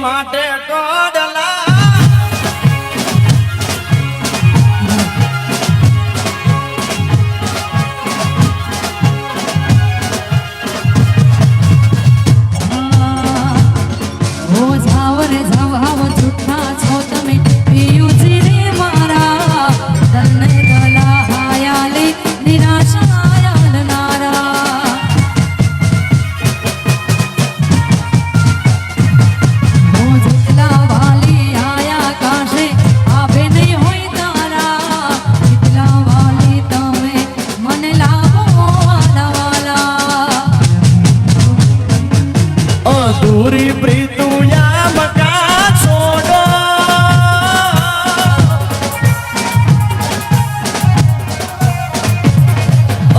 માટે ટોડલા दूरी प्रीतु या मका छोड़ो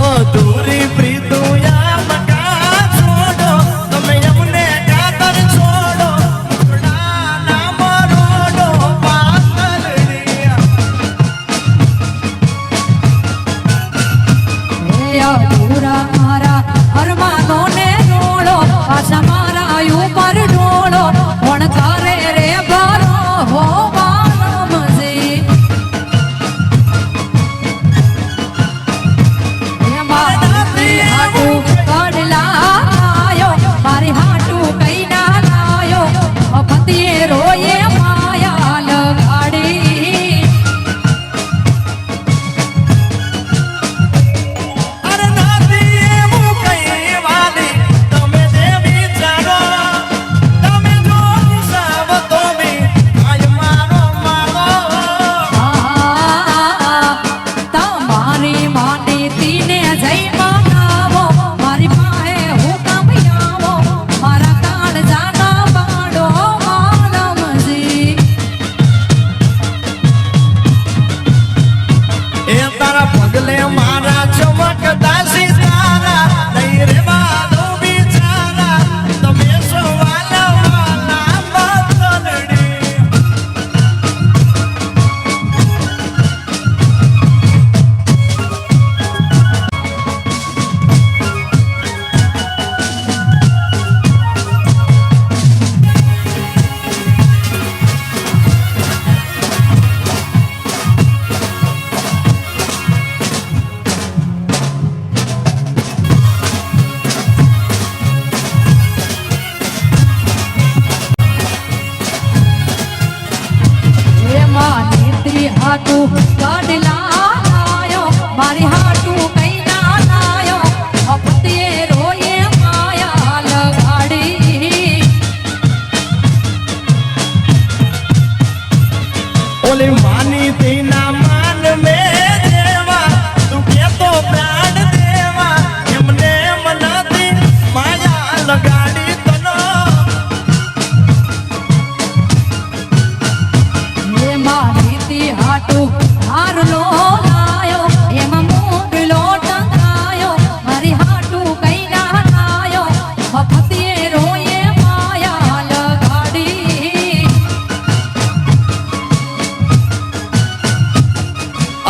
ओ दूरी प्रीतु या मका छोड़ो तुम्हें हमने जाकर छोड़ो ना मरोड़ो पागल दिया पूरा मारा अरमानों ने रोड़ो आशा पर ढोलो पण करे रे बारो हो बालम जी ये मारी हाटू काडला आयो मारी हाटू कई ना लायो पतिए रोए माया लगाड़ी अरे नाती मु कई वाली तमे देवी चारो पगले मारा चमकता सितारा नहीं रे बालो बिचारा तमे सवाला वाला बदलड़ी हाटू काडला आयो मारी हाटू कई ना लायो अपतिए रोए माया लगाड़ी ओले मानी तेना मान में देवा तू के तो प्राण देवा हमने मनाती माया लगाड़ी तनो ये मारी हाटू हार लो लायो एम मोडलो टंगायो मारी हाटू कई ना लायो पतिए रोए माया लगाड़ी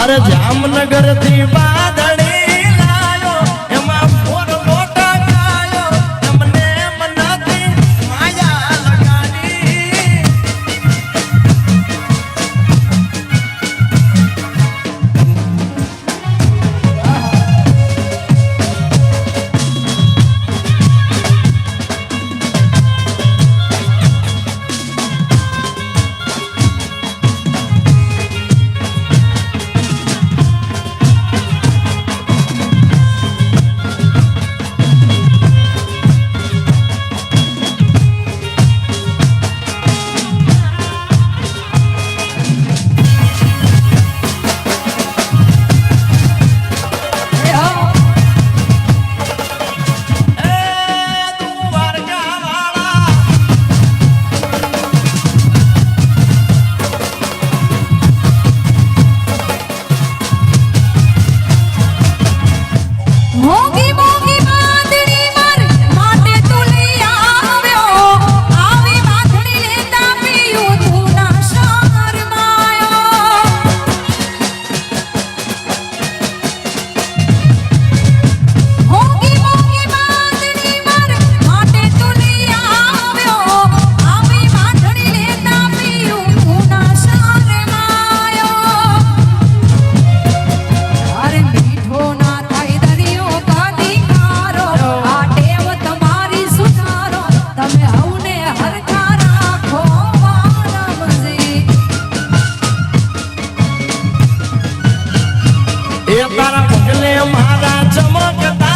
अरे जामनगर थी बादड़ी लायो एमा मोर लोटा गायो हमने मनाती माया लगाड़ी એ તારા પગલે મારા ચમકતા